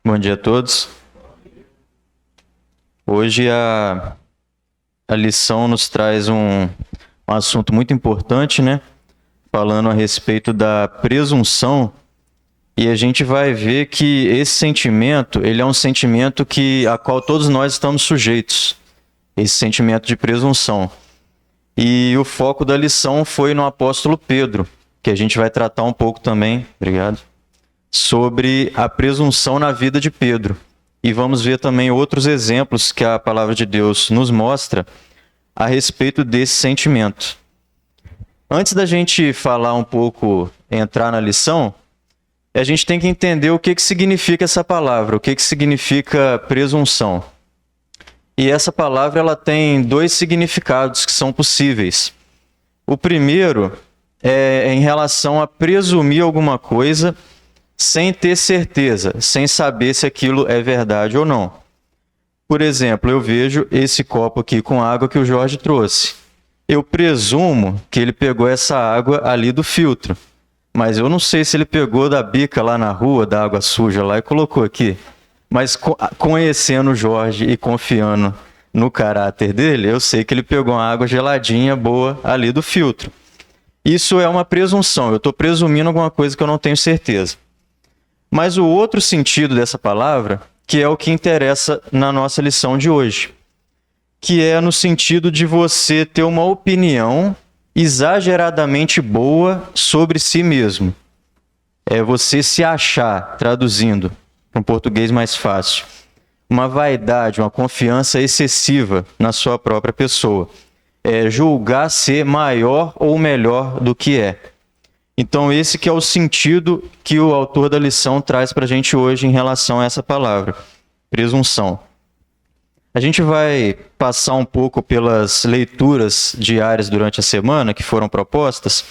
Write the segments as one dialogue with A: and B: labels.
A: Bom dia a todos. Hoje a lição nos traz um assunto muito importante, né? Falando a respeito da presunção, e a gente vai ver que esse sentimento, ele é um sentimento a qual todos nós estamos sujeitos, esse sentimento de presunção. E o foco da lição foi no apóstolo Pedro, que a gente vai tratar um pouco também, obrigado, sobre a presunção na vida de Pedro. E vamos ver também outros exemplos que a palavra de Deus nos mostra a respeito desse sentimento. Antes da gente falar um pouco, entrar na lição, a gente tem que entender o que significa essa palavra, o que significa presunção. E essa palavra ela tem dois significados que são possíveis. O primeiro é em relação a presumir alguma coisa sem ter certeza, sem saber se aquilo é verdade ou não. Por exemplo, eu vejo esse copo aqui com água que o Jorge trouxe. Eu presumo que ele pegou essa água ali do filtro, mas eu não sei se ele pegou da bica lá na rua, da água suja lá e colocou aqui. Mas conhecendo o Jorge e confiando no caráter dele, eu sei que ele pegou uma água geladinha, boa, ali do filtro. Isso é uma presunção, eu estou presumindo alguma coisa que eu não tenho certeza. Mas o outro sentido dessa palavra, que é o que interessa na nossa lição de hoje, que é no sentido de você ter uma opinião exageradamente boa sobre si mesmo. É você se achar, traduzindo para um português mais fácil, uma vaidade, uma confiança excessiva na sua própria pessoa. É julgar ser maior ou melhor do que é. Então esse que é o sentido que o autor da lição traz para a gente hoje em relação a essa palavra, presunção. A gente vai passar um pouco pelas leituras diárias durante a semana que foram propostas,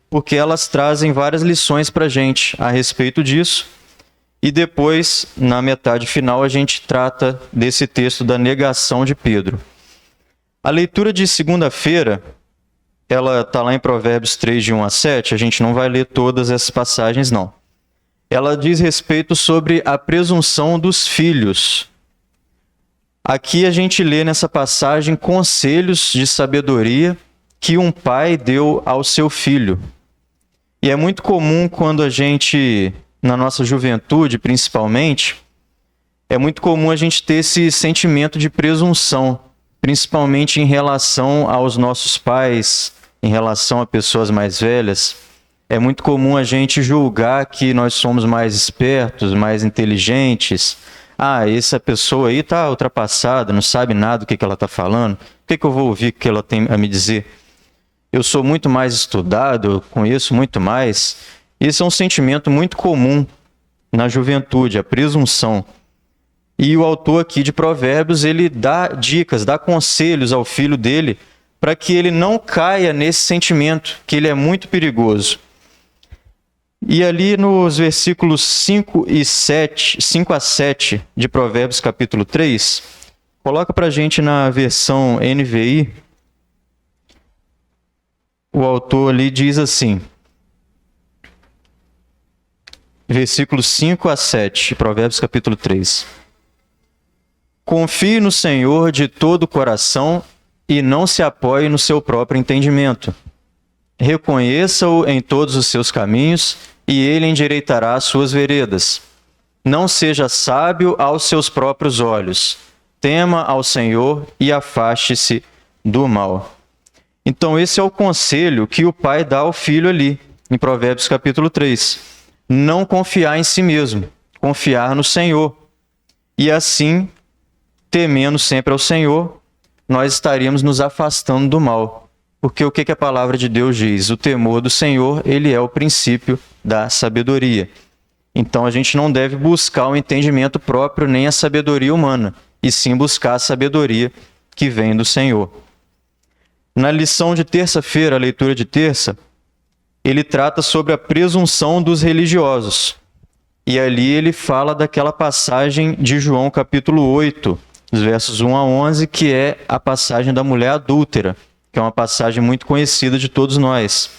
A: porque elas trazem várias lições para a gente a respeito disso. E depois, na metade final, a gente trata desse texto da negação de Pedro. A leitura de segunda-feira, ela está lá em Provérbios 3, de 1 a 7, a gente não vai ler todas essas passagens, não. Ela diz respeito sobre a presunção dos filhos. Aqui a gente lê nessa passagem conselhos de sabedoria que um pai deu ao seu filho. E é muito comum quando a gente, na nossa juventude principalmente, é muito comum a gente ter esse sentimento de presunção, principalmente em relação aos nossos pais, em relação a pessoas mais velhas. É muito comum a gente julgar que nós somos mais espertos, mais inteligentes. Essa pessoa aí está ultrapassada, não sabe nada do que ela está falando. Por que eu vou ouvir o que ela tem a me dizer? Eu sou muito mais estudado, eu conheço muito mais. Esse é um sentimento muito comum na juventude, a presunção. E o autor aqui de Provérbios, ele dá dicas, dá conselhos ao filho dele para que ele não caia nesse sentimento, que ele é muito perigoso. E ali nos versículos 5 a 7 de Provérbios capítulo 3, coloca para a gente na versão NVI, o autor ali diz assim, versículos 5 a 7, Provérbios capítulo 3. Confie no Senhor de todo o coração e não se apoie no seu próprio entendimento. Reconheça-o em todos os seus caminhos e ele endireitará as suas veredas. Não seja sábio aos seus próprios olhos. Tema ao Senhor e afaste-se do mal. Então esse é o conselho que o pai dá ao filho ali, em Provérbios capítulo 3. Não confiar em si mesmo, confiar no Senhor. E assim, temendo sempre ao Senhor, nós estaríamos nos afastando do mal. Porque o que a palavra de Deus diz? O temor do Senhor, ele é o princípio da sabedoria. Então a gente não deve buscar o entendimento próprio nem a sabedoria humana, e sim buscar a sabedoria que vem do Senhor. Na lição de terça-feira, a leitura de terça, ele trata sobre a presunção dos religiosos. E ali ele fala daquela passagem de João capítulo 8, os versos 1 a 11, que é a passagem da mulher adúltera, que é uma passagem muito conhecida de todos nós.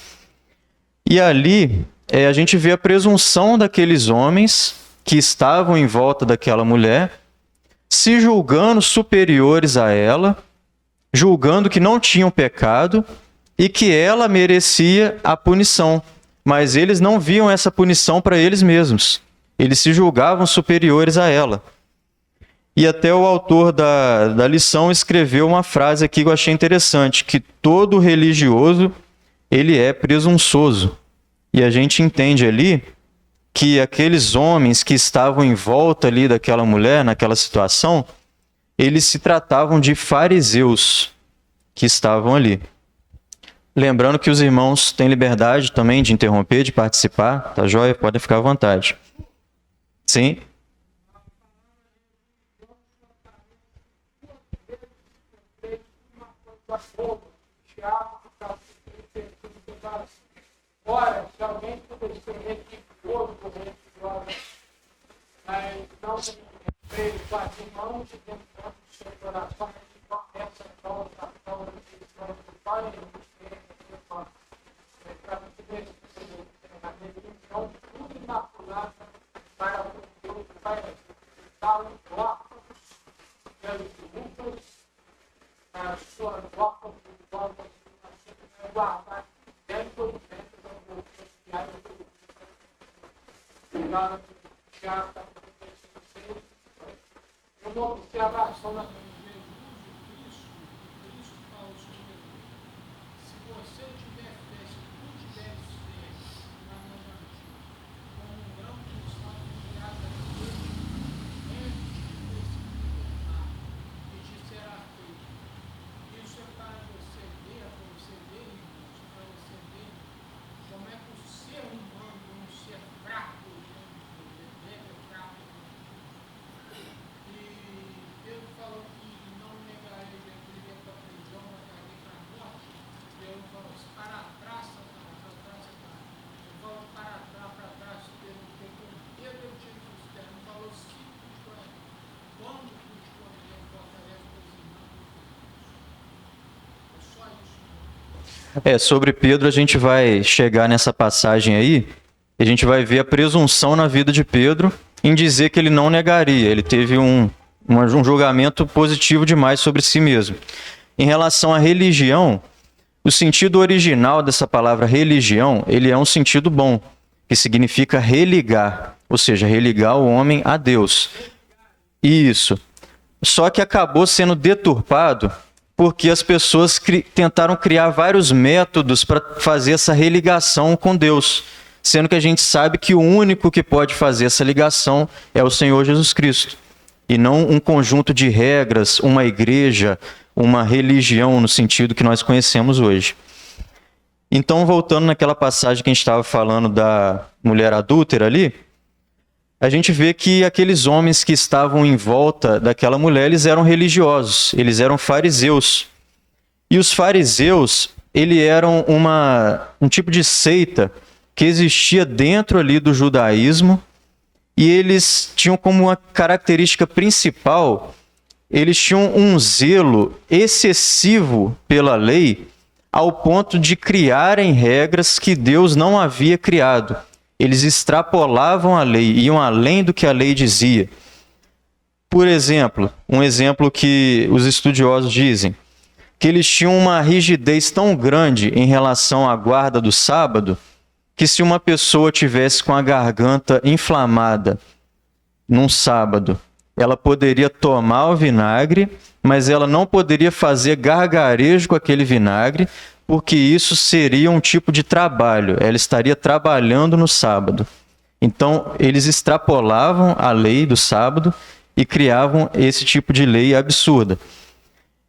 A: E ali a gente vê a presunção daqueles homens que estavam em volta daquela mulher, se julgando superiores a ela, julgando que não tinham pecado e que ela merecia a punição. Mas eles não viam essa punição para eles mesmos. Eles se julgavam superiores a ela. E até o autor da lição escreveu uma frase aqui que eu achei interessante, que todo religioso, ele é presunçoso. E a gente entende ali que aqueles homens que estavam em volta ali daquela mulher, naquela situação, eles se tratavam de fariseus que estavam ali. Lembrando que os irmãos têm liberdade também de interromper, de participar, tá joia? Podem ficar à vontade. Sim?
B: Ora, se alguém puder ser religioso por religiosa, mas não tem respeito com as irmãos e tem tanto de suas orações, essa causa do Pai e do Espírito Santo. Para que Deus seja religião tudo imaculada para o Deus que vai dar os órgãos pelos lucros, as suas órgãos e órgãos que guardar dentro do uma observação na se você tiver fé, se tu tiveres fé na mão como um grão de sal enviado a Deus, enche esse mar e te será feito. Isso é para você ver, irmãos, para você ver como é que o ser humano, um ser fraco, Pedro falou que não negarei, ele ia para a prisão, negarei para a morte. Pedro falou, para trás, Satanás. Ele falou, para trás, Pedro, porque com Pedro eu tive que não falou se tu te conhecer. Quando tu te conhecer, voltarei a cozinhar. É só isso.
A: Sobre Pedro a gente vai chegar nessa passagem aí, e a gente vai ver a presunção na vida de Pedro em dizer que ele não negaria. Ele teve um julgamento positivo demais sobre si mesmo. Em relação à religião, o sentido original dessa palavra religião, ele é um sentido bom, que significa religar, ou seja, religar o homem a Deus. Isso. Só que acabou sendo deturpado porque as pessoas tentaram criar vários métodos para fazer essa religação com Deus, sendo que a gente sabe que o único que pode fazer essa ligação é o Senhor Jesus Cristo, e não um conjunto de regras, uma igreja, uma religião no sentido que nós conhecemos hoje. Então, voltando naquela passagem que a gente estava falando da mulher adúltera ali, a gente vê que aqueles homens que estavam em volta daquela mulher, eles eram religiosos, eles eram fariseus. E os fariseus, eles eram um tipo de seita que existia dentro ali do judaísmo, e eles tinham como uma característica principal, eles tinham um zelo excessivo pela lei, ao ponto de criarem regras que Deus não havia criado. Eles extrapolavam a lei, iam além do que a lei dizia. Por exemplo, um exemplo que os estudiosos dizem, que eles tinham uma rigidez tão grande em relação à guarda do sábado, que se uma pessoa tivesse com a garganta inflamada num sábado, ela poderia tomar o vinagre, mas ela não poderia fazer gargarejo com aquele vinagre, porque isso seria um tipo de trabalho, ela estaria trabalhando no sábado. Então, eles extrapolavam a lei do sábado e criavam esse tipo de lei absurda.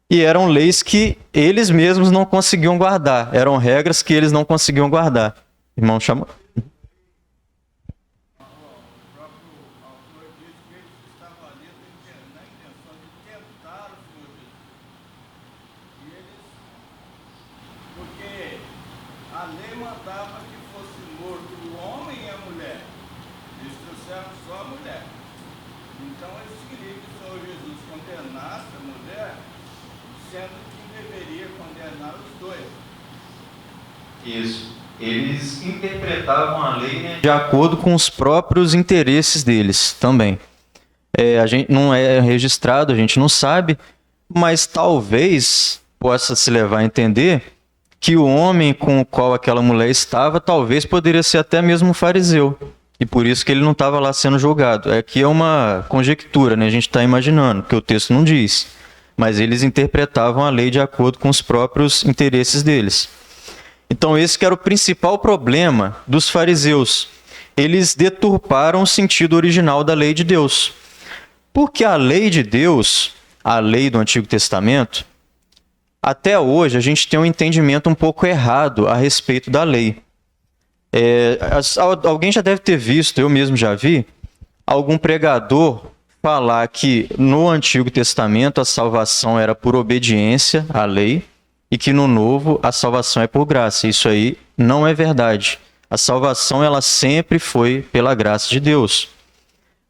A: E eram leis que eles mesmos não conseguiam guardar, eram regras que eles não conseguiam guardar. Irmão, chama... Isso. eles interpretavam a lei, né, de acordo com os próprios interesses deles também. A gente não é registrado, a gente não sabe, mas talvez possa se levar a entender que o homem com o qual aquela mulher estava, talvez poderia ser até mesmo um fariseu. E por isso que ele não estava lá sendo julgado. Aqui é uma conjectura, né? A gente está imaginando, porque o texto não diz. Mas eles interpretavam a lei de acordo com os próprios interesses deles. Então esse que era o principal problema dos fariseus. Eles deturparam o sentido original da lei de Deus. Porque a lei de Deus, a lei do Antigo Testamento, até hoje a gente tem um entendimento um pouco errado a respeito da lei. Alguém já deve ter visto, eu mesmo já vi, algum pregador falar que no Antigo Testamento a salvação era por obediência à lei e que no Novo a salvação é por graça. Isso aí não é verdade. A salvação ela sempre foi pela graça de Deus.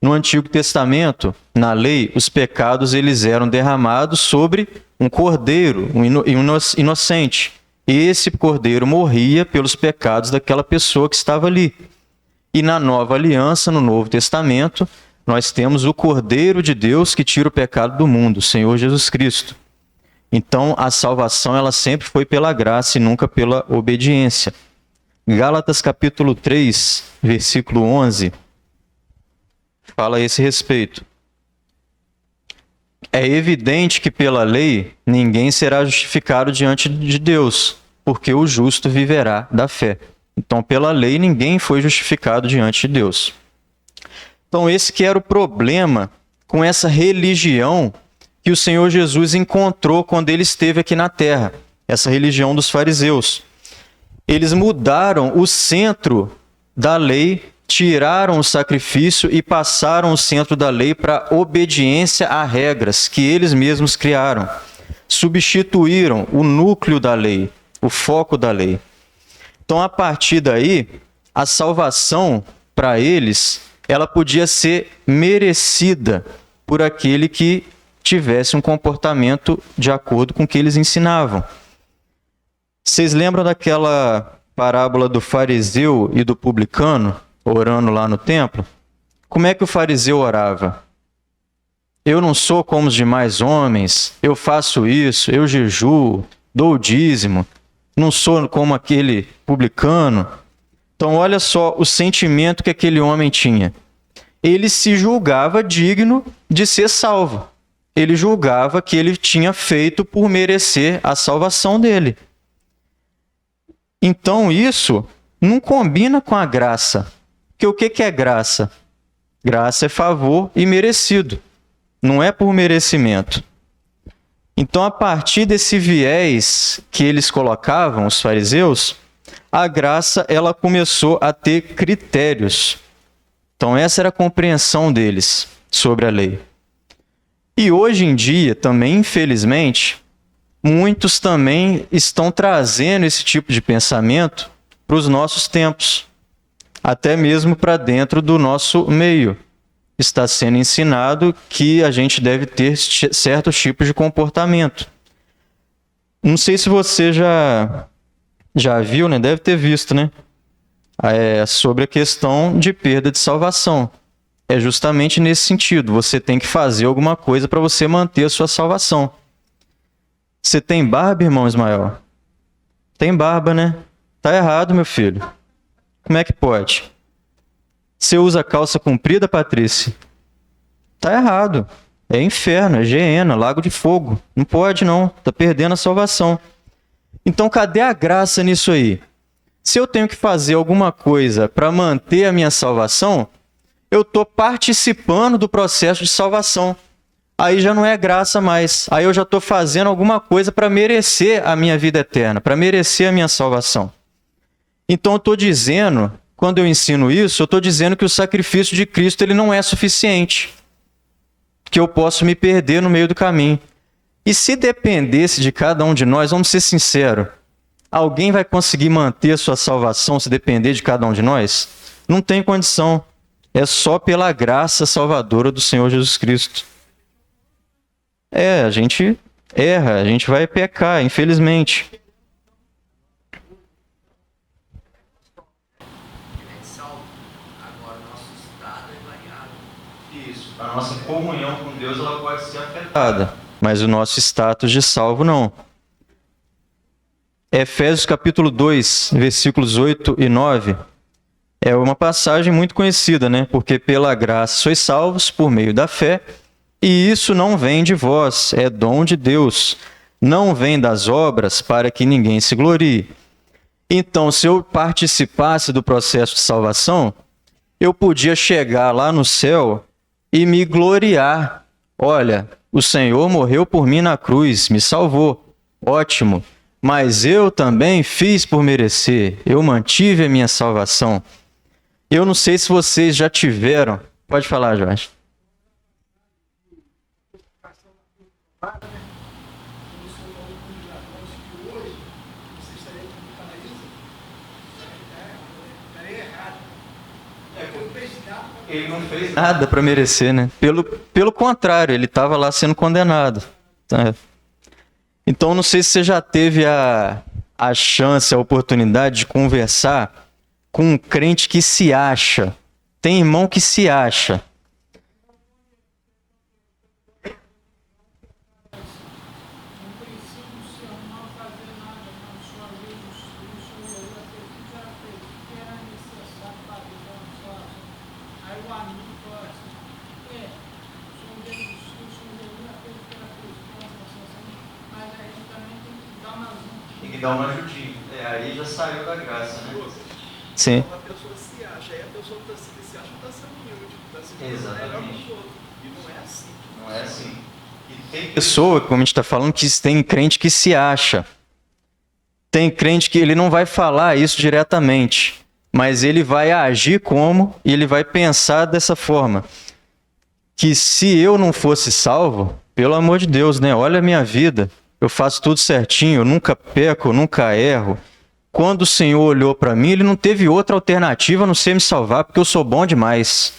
A: No Antigo Testamento, na lei, os pecados eles eram derramados sobre um cordeiro, um inocente. Esse cordeiro morria pelos pecados daquela pessoa que estava ali. E na Nova Aliança, no Novo Testamento, nós temos o Cordeiro de Deus que tira o pecado do mundo, o Senhor Jesus Cristo. Então, a salvação ela sempre foi pela graça e nunca pela obediência. Gálatas capítulo 3, versículo 11, fala a esse respeito. É evidente que pela lei ninguém será justificado diante de Deus, porque o justo viverá da fé. Então, pela lei ninguém foi justificado diante de Deus. Então, esse que era o problema com essa religião que o Senhor Jesus encontrou quando ele esteve aqui na terra, essa religião dos fariseus. Eles mudaram o centro da lei, tiraram o sacrifício e passaram o centro da lei para obediência a regras que eles mesmos criaram. Substituíram o núcleo da lei, o foco da lei. Então, a partir daí, a salvação para eles, ela podia ser merecida por aquele que tivesse um comportamento de acordo com o que eles ensinavam. Vocês lembram daquela parábola do fariseu e do publicano orando lá no templo? Como é que o fariseu orava? Eu não sou como os demais homens, eu faço isso, eu jejuo, dou o dízimo, não sou como aquele publicano. Então olha só o sentimento que aquele homem tinha. Ele se julgava digno de ser salvo. Ele julgava que ele tinha feito por merecer a salvação dele. Então isso não combina com a graça. Porque o que é graça? Graça é favor e merecido. Não é por merecimento. Então, a partir desse viés que eles colocavam, os fariseus, a graça ela começou a ter critérios. Então, essa era a compreensão deles sobre a lei. E hoje em dia, também, infelizmente, muitos também estão trazendo esse tipo de pensamento para os nossos tempos, até mesmo para dentro do nosso meio. Está sendo ensinado que a gente deve ter certos tipos de comportamento. Não sei se você já viu, né? Deve ter visto, né? Sobre a questão de perda de salvação. É justamente nesse sentido. Você tem que fazer alguma coisa para você manter a sua salvação. Você tem barba, irmão Ismael? Tem barba, né? Tá errado, meu filho. Como é que pode? Você usa calça comprida, Patrícia? Tá errado. É inferno, é Geena, lago de fogo. Não pode não, tá perdendo a salvação. Então cadê a graça nisso aí? Se eu tenho que fazer alguma coisa para manter a minha salvação, eu estou participando do processo de salvação. Aí já não é graça mais. Aí eu já estou fazendo alguma coisa para merecer a minha vida eterna, para merecer a minha salvação. Então eu estou dizendo, quando eu ensino isso, eu estou dizendo que o sacrifício de Cristo ele não é suficiente. Que eu posso me perder no meio do caminho. E se dependesse de cada um de nós, vamos ser sinceros, alguém vai conseguir manter a sua salvação se depender de cada um de nós? Não tem condição. É só pela graça salvadora do Senhor Jesus Cristo. A gente erra, a gente vai pecar, infelizmente. isso. A nossa comunhão com Deus ela pode ser afetada, mas o nosso status de salvo não. Efésios capítulo 2, versículos 8 e 9, é uma passagem muito conhecida, né? Porque pela graça sois salvos por meio da fé, e isso não vem de vós, é dom de Deus. Não vem das obras para que ninguém se glorie. Então, se eu participasse do processo de salvação, eu podia chegar lá no céu e me gloriar. Olha, o Senhor morreu por mim na cruz, me salvou. Ótimo. Mas eu também fiz por merecer. Eu mantive a minha salvação. Eu não sei se vocês já tiveram. Pode falar, Jorge. Ele não fez nada para merecer, né? Pelo contrário, ele estava lá sendo condenado. Então, não sei se você já teve a chance, a oportunidade de conversar com um crente que se acha. Tem irmão que se acha. Tem que dar uma ajudinha. Aí já saiu da graça, né? Sim.
C: A pessoa se acha, aí a pessoa que se acha não está sendo humilde, está sendo melhor que o outro. E não é assim.
A: Não é assim. E tem pessoa, como a gente está falando, que tem crente que se acha. Tem crente que ele não vai falar isso diretamente, mas ele vai agir como e ele vai pensar dessa forma. Que se eu não fosse salvo, pelo amor de Deus, né? Olha a minha vida. Eu faço tudo certinho, eu nunca peco, eu nunca erro. Quando o Senhor olhou para mim, ele não teve outra alternativa a não ser me salvar, porque eu sou bom demais.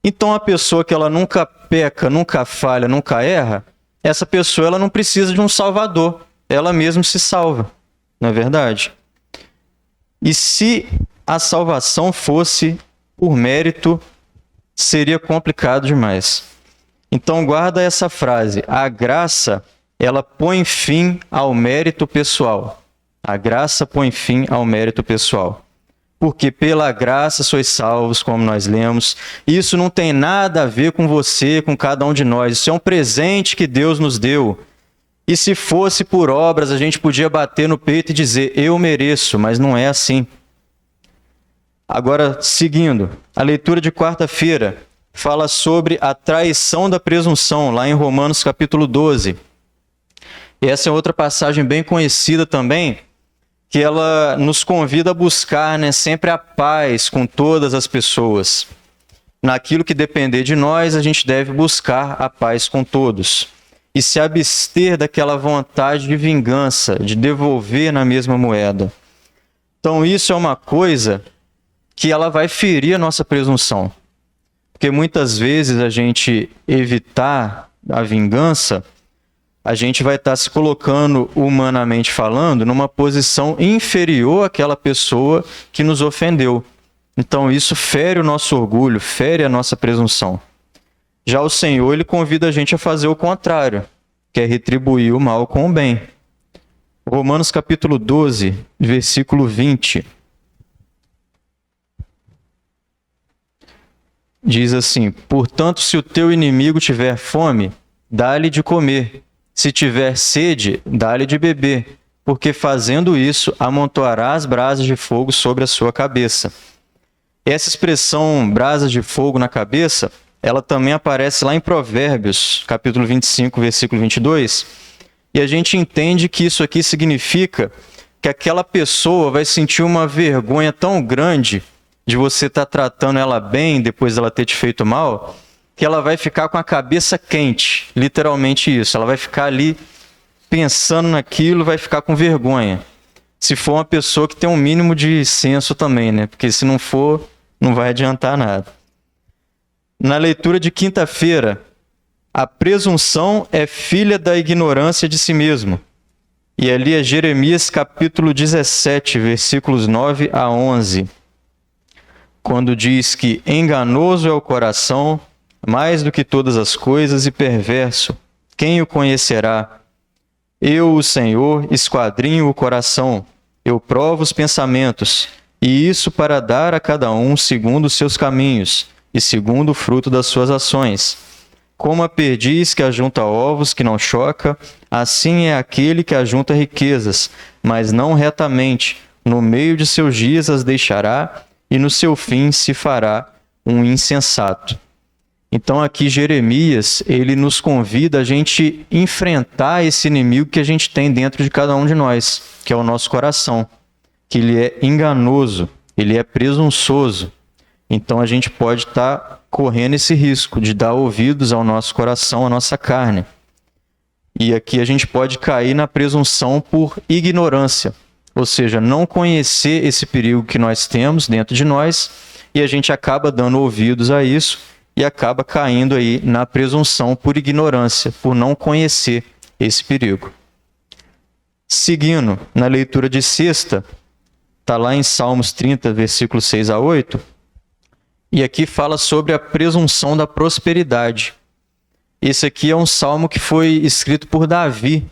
A: Então, a pessoa que ela nunca peca, nunca falha, nunca erra, essa pessoa ela não precisa de um salvador. Ela mesma se salva, não é verdade? E se a salvação fosse por mérito, seria complicado demais. Então, guarda essa frase. A graça, ela põe fim ao mérito pessoal. A graça põe fim ao mérito pessoal. Porque pela graça sois salvos, como nós lemos. Isso não tem nada a ver com você, com cada um de nós. Isso é um presente que Deus nos deu. E se fosse por obras, a gente podia bater no peito e dizer, eu mereço, mas não é assim. Agora, seguindo, a leitura de quarta-feira fala sobre a traição da presunção, lá em Romanos capítulo 12. E essa é outra passagem bem conhecida também, que ela nos convida a buscar, né, sempre a paz com todas as pessoas. Naquilo que depender de nós, a gente deve buscar a paz com todos. E se abster daquela vontade de vingança, de devolver na mesma moeda. Então isso é uma coisa que ela vai ferir a nossa presunção. Porque muitas vezes a gente evitar a vingança, a gente vai estar se colocando, humanamente falando, numa posição inferior àquela pessoa que nos ofendeu. Então isso fere o nosso orgulho, fere a nossa presunção. Já o Senhor, ele convida a gente a fazer o contrário, que é retribuir o mal com o bem. Romanos capítulo 12, versículo 20. Diz assim, portanto, se o teu inimigo tiver fome, dá-lhe de comer. Se tiver sede, dá-lhe de beber, porque fazendo isso, amontoarás brasas de fogo sobre a sua cabeça. Essa expressão, brasas de fogo na cabeça, ela também aparece lá em Provérbios, capítulo 25, versículo 22, e a gente entende que isso aqui significa que aquela pessoa vai sentir uma vergonha tão grande de você estar tratando ela bem depois dela ter te feito mal, que ela vai ficar com a cabeça quente, literalmente isso. Ela vai ficar ali pensando naquilo, vai ficar com vergonha. Se for uma pessoa que tem um mínimo de senso também, né? Porque se não for, não vai adiantar nada. Na leitura de quinta-feira, a presunção é filha da ignorância de si mesmo. E ali é Jeremias capítulo 17, versículos 9 a 11. Quando diz que enganoso é o coração mais do que todas as coisas, e perverso. Quem o conhecerá? Eu, o Senhor, esquadrinho o coração, eu provo os pensamentos, e isso para dar a cada um segundo os seus caminhos, e segundo o fruto das suas ações. Como a perdiz que ajunta ovos, que não choca, assim é aquele que ajunta riquezas, mas não retamente. No meio de seus dias as deixará, e no seu fim se fará um insensato. Então aqui Jeremias, ele nos convida a gente enfrentar esse inimigo que a gente tem dentro de cada um de nós, que é o nosso coração, que ele é enganoso, ele é presunçoso. Então a gente pode estar correndo esse risco de dar ouvidos ao nosso coração, à nossa carne. E aqui a gente pode cair na presunção por ignorância, ou seja, não conhecer esse perigo que nós temos dentro de nós, e a gente acaba dando ouvidos a isso e acaba caindo aí na presunção por ignorância, por não conhecer esse perigo. Seguindo na leitura de sexta, está lá em Salmos 30, versículos 6 a 8, e aqui fala sobre a presunção da prosperidade. Esse aqui é um salmo que foi escrito por Davi.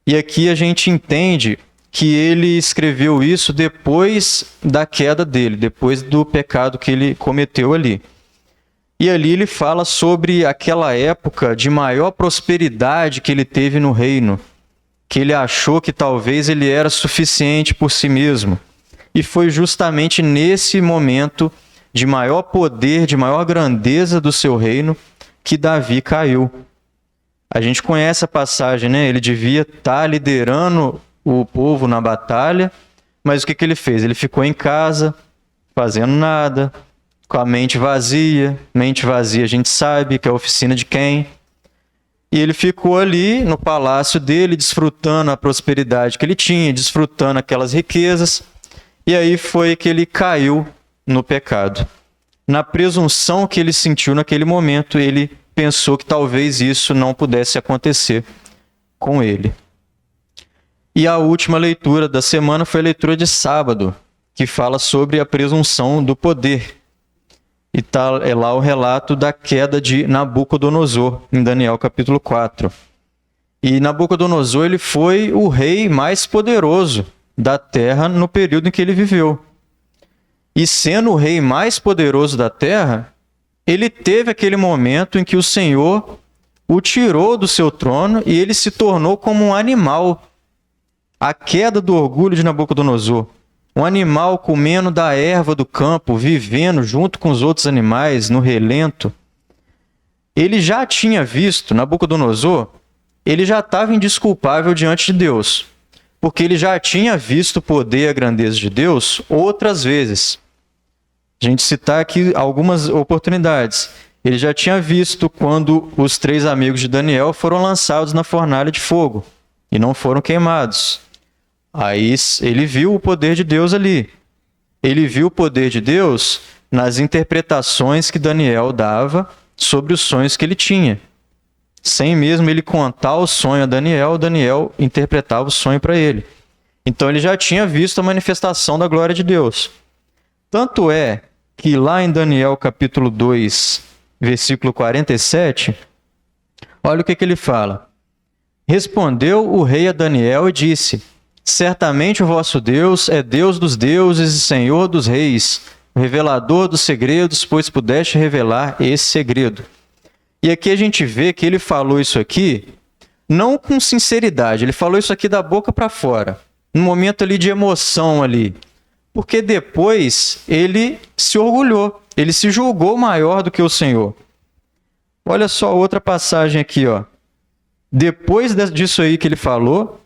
A: E aqui a gente entende que ele escreveu isso depois da queda dele, depois do pecado que ele cometeu ali. E ali ele fala sobre aquela época de maior prosperidade que ele teve no reino, que ele achou que talvez ele era suficiente por si mesmo. E foi justamente nesse momento de maior poder, de maior grandeza do seu reino, que Davi caiu. A gente conhece a passagem, né? Ele devia estar liderando o povo na batalha, mas o que ele fez? Ele ficou em casa, fazendo nada, com a mente vazia. Mente vazia a gente sabe que é a oficina de quem? E ele ficou ali no palácio dele, desfrutando a prosperidade que ele tinha, desfrutando aquelas riquezas, e aí foi que ele caiu no pecado. Na presunção que ele sentiu naquele momento, ele pensou que talvez isso não pudesse acontecer com ele. E a última leitura da semana foi a leitura de sábado, que fala sobre a presunção do poder. E é lá o relato da queda de Nabucodonosor, em Daniel capítulo 4. E Nabucodonosor, ele foi o rei mais poderoso da terra no período em que ele viveu. E sendo o rei mais poderoso da terra, ele teve aquele momento em que o Senhor o tirou do seu trono e ele se tornou como um animal. A queda do orgulho de Nabucodonosor. Um animal comendo da erva do campo, vivendo junto com os outros animais no relento. Ele já tinha visto, Nabucodonosor, ele já estava indesculpável diante de Deus, porque ele já tinha visto o poder e a grandeza de Deus outras vezes. A gente citar aqui algumas oportunidades. Ele já tinha visto quando os 3 amigos de Daniel foram lançados na fornalha de fogo e não foram queimados. Aí ele viu o poder de Deus ali. Ele viu o poder de Deus nas interpretações que Daniel dava sobre os sonhos que ele tinha. Sem mesmo ele contar o sonho a Daniel, Daniel interpretava o sonho para ele. Então ele já tinha visto a manifestação da glória de Deus. Tanto é que lá em Daniel capítulo 2, versículo 47, olha o que ele fala. Respondeu o rei a Daniel e disse: certamente o vosso Deus é Deus dos deuses e Senhor dos reis, revelador dos segredos, pois pudeste revelar esse segredo. E aqui a gente vê que ele falou isso aqui não com sinceridade, ele falou isso aqui da boca para fora, num momento ali de emoção ali. Porque depois ele se orgulhou, ele se julgou maior do que o Senhor. Olha só outra passagem aqui, ó. Depois disso aí que ele falou,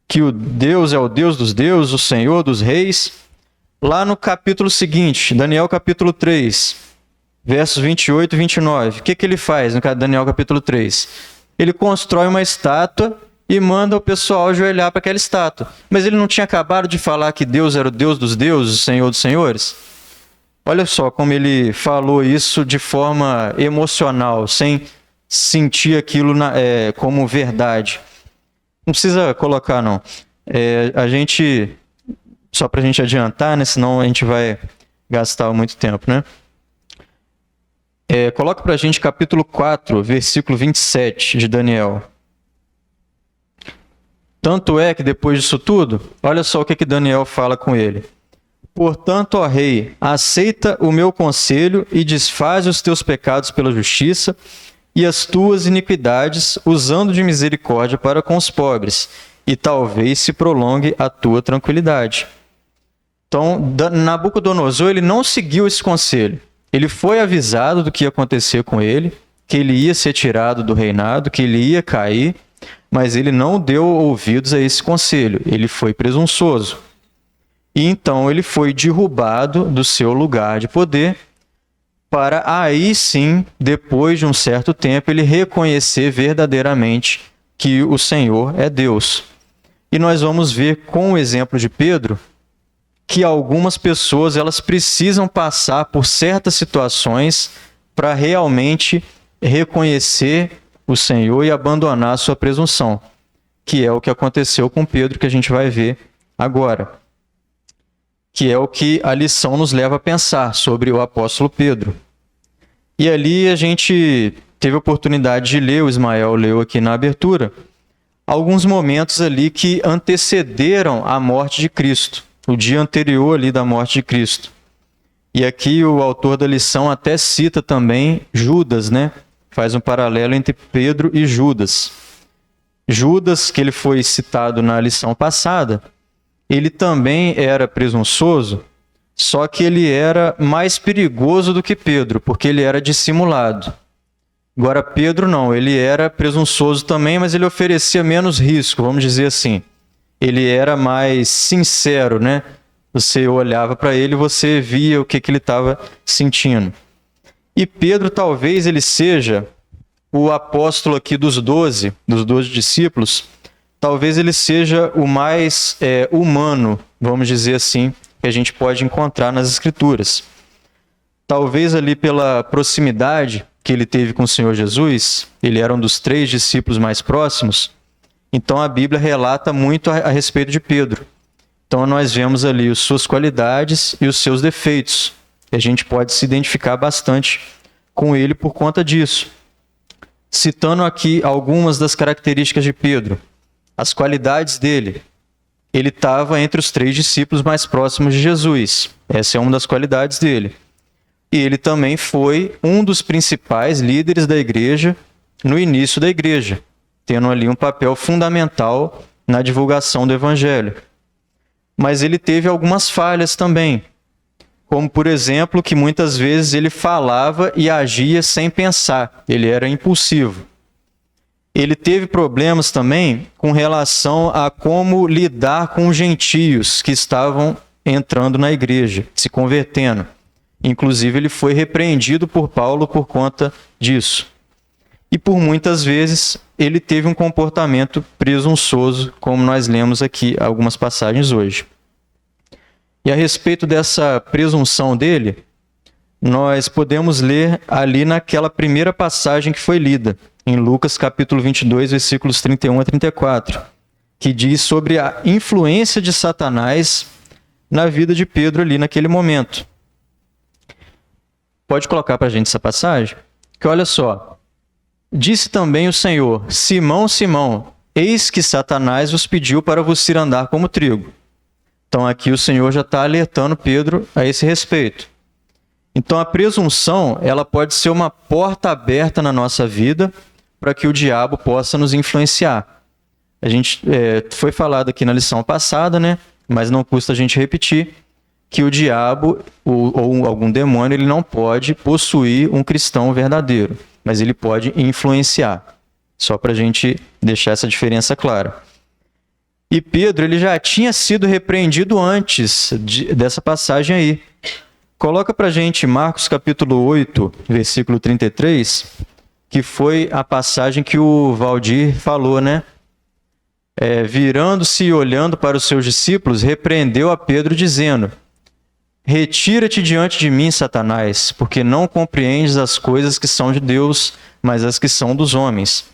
A: que o Deus é o Deus dos deuses, o Senhor dos reis, lá no capítulo seguinte, Daniel capítulo 3, versos 28 e 29, o que ele faz no Daniel capítulo 3? Ele constrói uma estátua e manda o pessoal ajoelhar para aquela estátua. Mas ele não tinha acabado de falar que Deus era o Deus dos deuses, o Senhor dos senhores? Olha só como ele falou isso de forma emocional, sem sentir aquilo como verdade. Não precisa colocar, não. Só para a gente adiantar, né? Senão a gente vai gastar muito tempo, né? Coloca para a gente capítulo 4, versículo 27 de Daniel. Tanto é que depois disso tudo, olha só o que Daniel fala com ele. Portanto, ó rei, aceita o meu conselho e desfaz os teus pecados pela justiça e as tuas iniquidades, usando de misericórdia para com os pobres, e talvez se prolongue a tua tranquilidade. Então, Nabucodonosor, ele não seguiu esse conselho. Ele foi avisado do que ia acontecer com ele, que ele ia ser tirado do reinado, que ele ia cair, mas ele não deu ouvidos a esse conselho. Ele foi presunçoso. E então ele foi derrubado do seu lugar de poder, para aí sim, depois de um certo tempo, ele reconhecer verdadeiramente que o Senhor é Deus. E nós vamos ver com o exemplo de Pedro que algumas pessoas elas precisam passar por certas situações para realmente reconhecer o Senhor e abandonar a sua presunção, que é o que aconteceu com Pedro, que a gente vai ver agora, que é o que a lição nos leva a pensar sobre o apóstolo Pedro. E ali a gente teve a oportunidade de ler, o Ismael leu aqui na abertura, alguns momentos ali que antecederam a morte de Cristo, o dia anterior ali da morte de Cristo. E aqui o autor da lição até cita também Judas, né? Faz um paralelo entre Pedro e Judas. Judas, que ele foi citado na lição passada, ele também era presunçoso, só que ele era mais perigoso do que Pedro, porque ele era dissimulado. Agora Pedro não, ele era presunçoso também, mas ele oferecia menos risco, vamos dizer assim. Ele era mais sincero, né? Você olhava para ele e você via o que ele estava sentindo. E Pedro talvez ele seja o apóstolo aqui dos 12 discípulos, talvez ele seja o mais humano, vamos dizer assim, que a gente pode encontrar nas Escrituras. Talvez ali pela proximidade que ele teve com o Senhor Jesus, ele era um dos 3 discípulos mais próximos, então a Bíblia relata muito a respeito de Pedro. Então nós vemos ali as suas qualidades e os seus defeitos. E a gente pode se identificar bastante com ele por conta disso. Citando aqui algumas das características de Pedro, as qualidades dele. Ele estava entre os 3 discípulos mais próximos de Jesus. Essa é uma das qualidades dele. E ele também foi um dos principais líderes da igreja no início da igreja, tendo ali um papel fundamental na divulgação do evangelho. Mas ele teve algumas falhas também, como, por exemplo, que muitas vezes ele falava e agia sem pensar, ele era impulsivo. Ele teve problemas também com relação a como lidar com os gentios que estavam entrando na igreja, se convertendo. Inclusive, ele foi repreendido por Paulo por conta disso. E por muitas vezes ele teve um comportamento presunçoso, como nós lemos aqui algumas passagens hoje. E a respeito dessa presunção dele, nós podemos ler ali naquela primeira passagem que foi lida, em Lucas capítulo 22, versículos 31 a 34, que diz sobre a influência de Satanás na vida de Pedro ali naquele momento. Pode colocar para a gente essa passagem? Que olha só. Disse também o Senhor: Simão, Simão, eis que Satanás vos pediu para vos ir andar como trigo. Então aqui o Senhor já está alertando Pedro a esse respeito. Então a presunção, ela pode ser uma porta aberta na nossa vida para que o diabo possa nos influenciar. A gente foi falado aqui na lição passada, né? Mas não custa a gente repetir que o diabo ou algum demônio ele não pode possuir um cristão verdadeiro, mas ele pode influenciar. Só para a gente deixar essa diferença clara. E Pedro ele já tinha sido repreendido antes dessa passagem aí. Coloca para a gente Marcos capítulo 8, versículo 33, que foi a passagem que o Valdir falou, né? Virando-se e olhando para os seus discípulos, repreendeu a Pedro dizendo: Retira-te diante de mim, Satanás, porque não compreendes as coisas que são de Deus, mas as que são dos homens.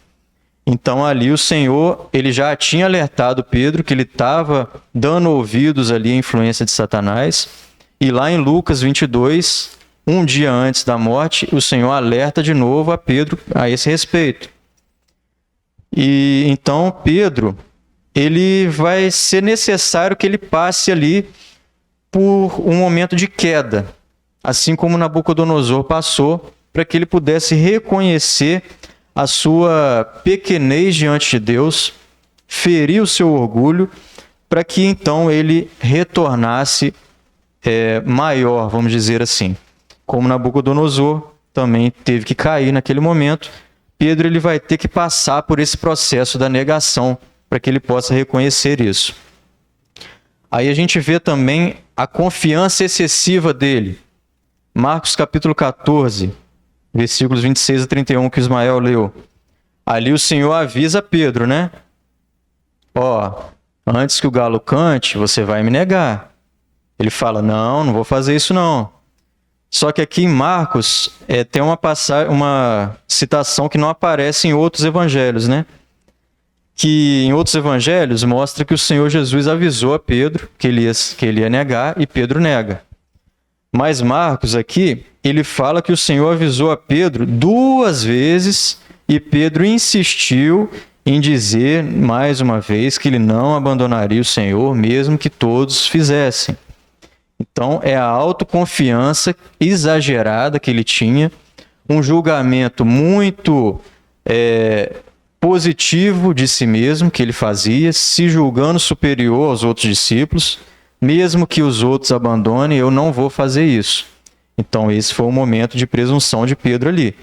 A: Então ali o Senhor, ele já tinha alertado Pedro que ele estava dando ouvidos ali à influência de Satanás. E lá em Lucas 22, um dia antes da morte, o Senhor alerta de novo a Pedro a esse respeito. E então Pedro, ele vai ser necessário que ele passe ali por um momento de queda, assim como Nabucodonosor passou, para que ele pudesse reconhecer a sua pequenez diante de Deus, ferir o seu orgulho, para que então ele retornasse maior, vamos dizer assim. Como Nabucodonosor também teve que cair naquele momento, Pedro ele vai ter que passar por esse processo da negação para que ele possa reconhecer isso. Aí a gente vê também a confiança excessiva dele. Marcos capítulo 14, versículos 26 a 31 que Ismael leu. Ali o Senhor avisa Pedro, né? Antes que o galo cante, você vai me negar. Ele fala, não vou fazer isso não. Só que aqui em Marcos tem uma citação que não aparece em outros evangelhos, né? Que em outros evangelhos mostra que o Senhor Jesus avisou a Pedro que ele ia negar e Pedro nega. Mas Marcos aqui, ele fala que o Senhor avisou a Pedro 2 vezes e Pedro insistiu em dizer mais uma vez que ele não abandonaria o Senhor, mesmo que todos fizessem. Então, é a autoconfiança exagerada que ele tinha, um julgamento muito positivo de si mesmo que ele fazia, se julgando superior aos outros discípulos, mesmo que os outros abandonem, eu não vou fazer isso. Então, esse foi o momento de presunção de Pedro ali.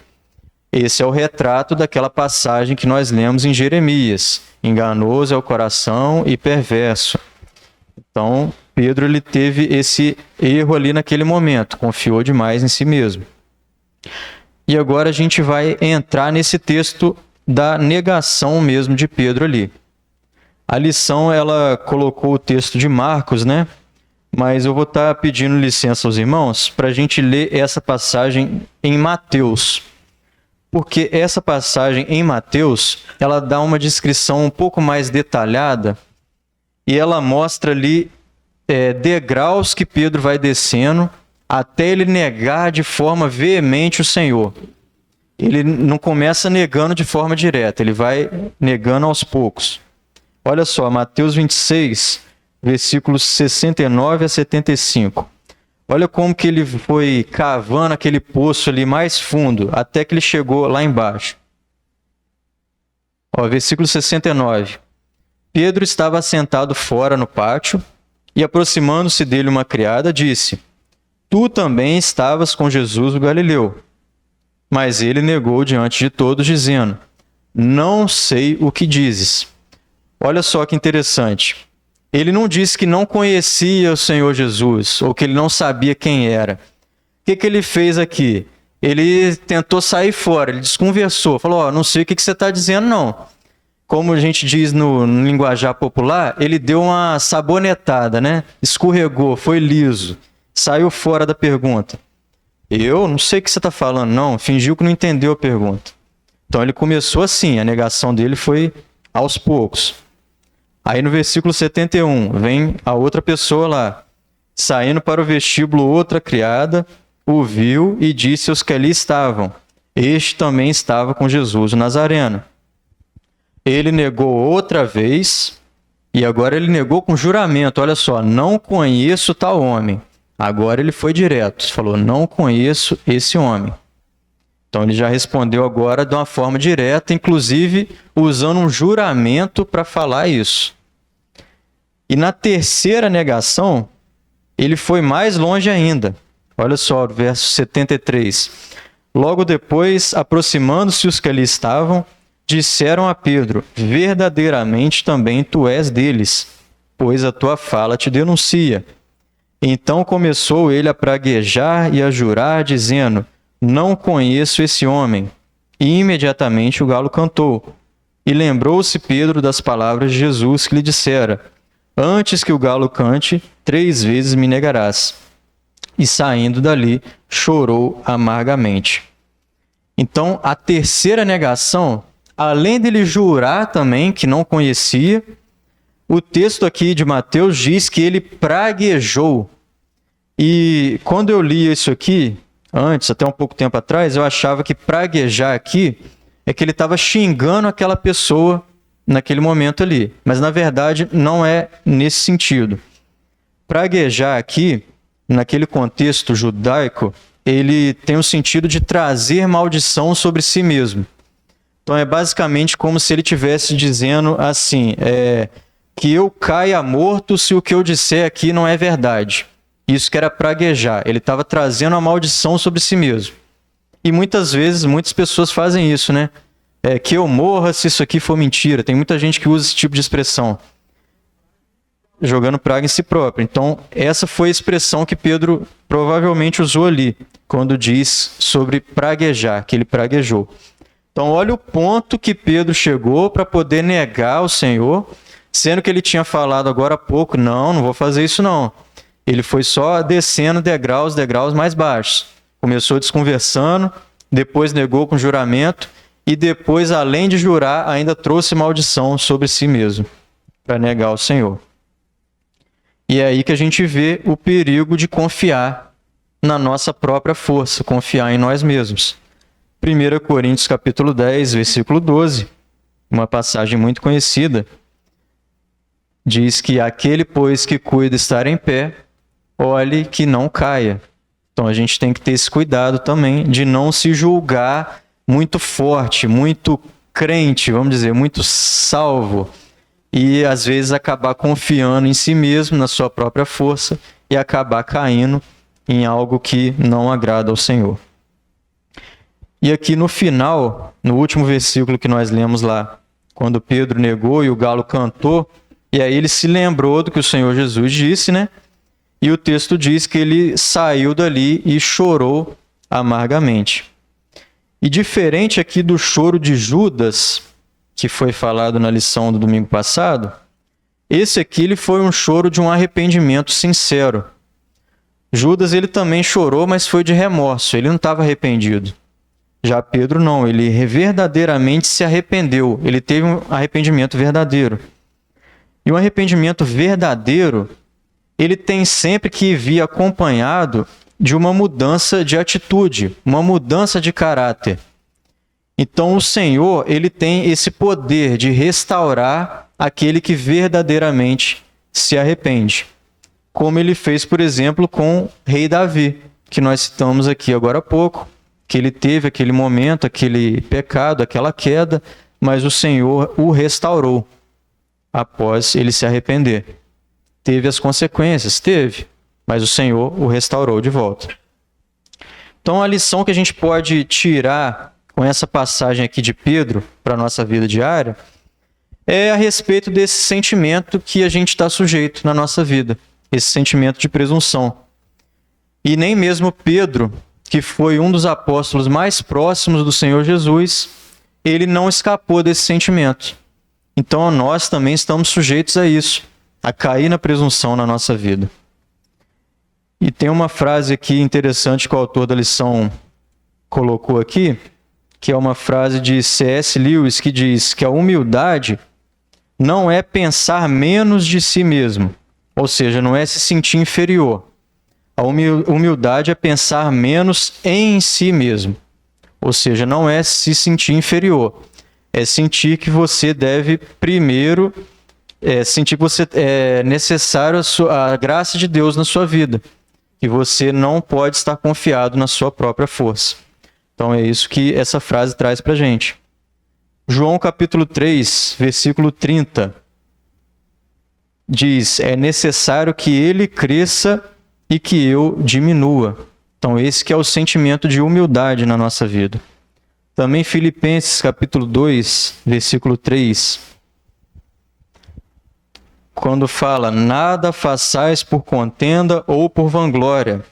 A: Esse é o retrato daquela passagem que nós lemos em Jeremias. Enganoso é o coração e perverso. Então, Pedro ele teve esse erro ali naquele momento, confiou demais em si mesmo. E agora a gente vai entrar nesse texto da negação mesmo de Pedro ali. A lição, ela colocou o texto de Marcos, né? Mas eu vou estar pedindo licença aos irmãos para a gente ler essa passagem em Mateus. Porque essa passagem em Mateus, ela dá uma descrição um pouco mais detalhada e ela mostra ali degraus que Pedro vai descendo até ele negar de forma veemente o Senhor. Ele não começa negando de forma direta, ele vai negando aos poucos. Olha só, Mateus 26, versículos 69 a 75. Olha como que ele foi cavando aquele poço ali mais fundo, até que ele chegou lá embaixo. Versículo 69. Pedro estava sentado fora no pátio, e aproximando-se dele uma criada, disse, tu também estavas com Jesus o Galileu. Mas ele negou diante de todos, dizendo, não sei o que dizes. Olha só que interessante. Ele não disse que não conhecia o Senhor Jesus, ou que ele não sabia quem era. O que ele fez aqui? Ele tentou sair fora, ele desconversou, falou, não sei o que você está dizendo não. Como a gente diz no linguajar popular, ele deu uma sabonetada, né? Escorregou, foi liso, saiu fora da pergunta. Eu não sei o que você está falando, não. Fingiu que não entendeu a pergunta. Então ele começou assim, a negação dele foi aos poucos. Aí no versículo 71, vem a outra pessoa lá, saindo para o vestíbulo outra criada, o viu e disse aos que ali estavam, este também estava com Jesus o Nazareno. Ele negou outra vez, e agora ele negou com juramento, olha só, não conheço tal homem. Agora ele foi direto, falou, não conheço esse homem. Então ele já respondeu agora de uma forma direta, inclusive usando um juramento para falar isso. E na terceira negação, ele foi mais longe ainda. Olha só, verso 73. Logo depois, aproximando-se os que ali estavam, disseram a Pedro, verdadeiramente também tu és deles, pois a tua fala te denuncia. Então começou ele a praguejar e a jurar, dizendo, não conheço esse homem. E imediatamente o galo cantou. E lembrou-se Pedro das palavras de Jesus que lhe dissera, antes que o galo cante, 3 vezes me negarás. E saindo dali, chorou amargamente. Então, a terceira negação, além dele jurar também que não conhecia, o texto aqui de Mateus diz que ele praguejou. E quando eu li isso aqui, antes, até um pouco tempo atrás, eu achava que praguejar aqui é que ele estava xingando aquela pessoa naquele momento ali. Mas, na verdade, não é nesse sentido. Praguejar aqui, naquele contexto judaico, ele tem o sentido de trazer maldição sobre si mesmo. Então, é basicamente como se ele estivesse dizendo assim, que eu caia morto se o que eu disser aqui não é verdade. Isso que era praguejar. Ele estava trazendo a maldição sobre si mesmo. E muitas vezes, muitas pessoas fazem isso, né? Que eu morra se isso aqui for mentira. Tem muita gente que usa esse tipo de expressão. Jogando praga em si próprio. Então, essa foi a expressão que Pedro provavelmente usou ali, quando diz sobre praguejar, que ele praguejou. Então, olha o ponto que Pedro chegou para poder negar o Senhor, sendo que ele tinha falado agora há pouco, não vou fazer isso não. Ele foi só descendo degraus mais baixos. Começou desconversando, depois negou com juramento, e depois, além de jurar, ainda trouxe maldição sobre si mesmo, para negar o Senhor. E é aí que a gente vê o perigo de confiar na nossa própria força, confiar em nós mesmos. 1 Coríntios capítulo 10, versículo 12, uma passagem muito conhecida, diz que aquele, pois, que cuida estar em pé, olhe que não caia. Então a gente tem que ter esse cuidado também de não se julgar muito forte, muito crente, vamos dizer, muito salvo, e às vezes acabar confiando em si mesmo, na sua própria força, e acabar caindo em algo que não agrada ao Senhor. E aqui no final, no último versículo que nós lemos lá, quando Pedro negou e o galo cantou, e aí ele se lembrou do que o Senhor Jesus disse, né? E o texto diz que ele saiu dali e chorou amargamente. E diferente aqui do choro de Judas, que foi falado na lição do domingo passado, esse aqui ele foi um choro de um arrependimento sincero. Judas ele também chorou, mas foi de remorso, ele não estava arrependido. Já Pedro não, ele verdadeiramente se arrependeu, ele teve um arrependimento verdadeiro. E um arrependimento verdadeiro, ele tem sempre que vir acompanhado de uma mudança de atitude, uma mudança de caráter. Então o Senhor, ele tem esse poder de restaurar aquele que verdadeiramente se arrepende. Como ele fez, por exemplo, com o rei Davi, que nós citamos aqui agora há pouco, que ele teve aquele momento, aquele pecado, aquela queda, mas o Senhor o restaurou após ele se arrepender. Teve as consequências? Teve, mas o Senhor o restaurou de volta. Então a lição que a gente pode tirar com essa passagem aqui de Pedro para a nossa vida diária é a respeito desse sentimento que a gente está sujeito na nossa vida, esse sentimento de presunção. E nem mesmo Pedro, que foi um dos apóstolos mais próximos do Senhor Jesus, ele não escapou desse sentimento. Então nós também estamos sujeitos a isso, a cair na presunção na nossa vida. E tem uma frase aqui interessante que o autor da lição colocou aqui, que é uma frase de C.S. Lewis, que diz que a humildade não é pensar menos de si mesmo, ou seja, não é se sentir inferior. A humildade é pensar menos em si mesmo, ou seja, não é se sentir inferior, é sentir que você deve primeiro, sentir que você é necessário a graça de Deus na sua vida, e você não pode estar confiado na sua própria força. Então é isso que essa frase traz para a gente. João capítulo 3, versículo 30, diz, é necessário que ele cresça e que eu diminua. Então esse que é o sentimento de humildade na nossa vida. Também Filipenses capítulo 2, versículo 3, quando fala, nada façais por contenda ou por vanglória,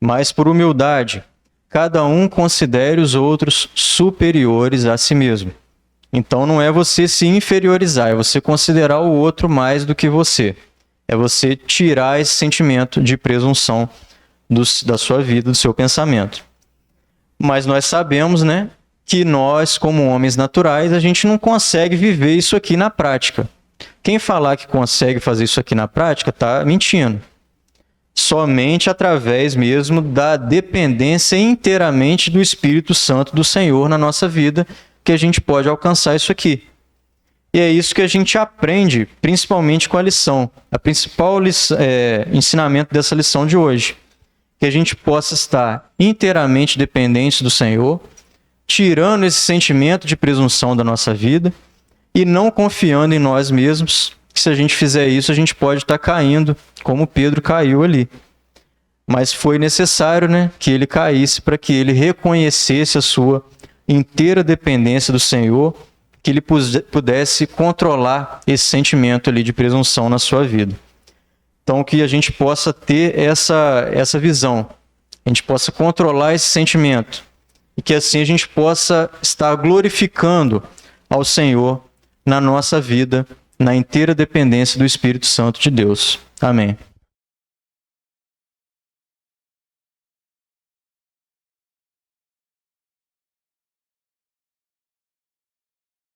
A: mas por humildade, cada um considere os outros superiores a si mesmo. Então não é você se inferiorizar, é você considerar o outro mais do que você. É você tirar esse sentimento de presunção da sua vida, do seu pensamento. Mas nós sabemos, né, que nós, como homens naturais, a gente não consegue viver isso aqui na prática. Quem falar que consegue fazer isso aqui na prática está mentindo. somente através mesmo da dependência inteiramente do Espírito Santo do Senhor na nossa vida que a gente pode alcançar isso aqui. E é isso que a gente aprende, principalmente com a lição. A principal ensinamento dessa lição de hoje. Que a gente possa estar inteiramente dependente do Senhor, tirando esse sentimento de presunção da nossa vida e não confiando em nós mesmos, que se a gente fizer isso, a gente pode estar caindo, como Pedro caiu ali. Mas foi necessário, né, que ele caísse para que ele reconhecesse a sua inteira dependência do Senhor, que ele pudesse controlar esse sentimento ali de presunção na sua vida. Então, que a gente possa ter essa visão, a gente possa controlar esse sentimento e que assim a gente possa estar glorificando ao Senhor na nossa vida, na inteira dependência do Espírito Santo de Deus. Amém.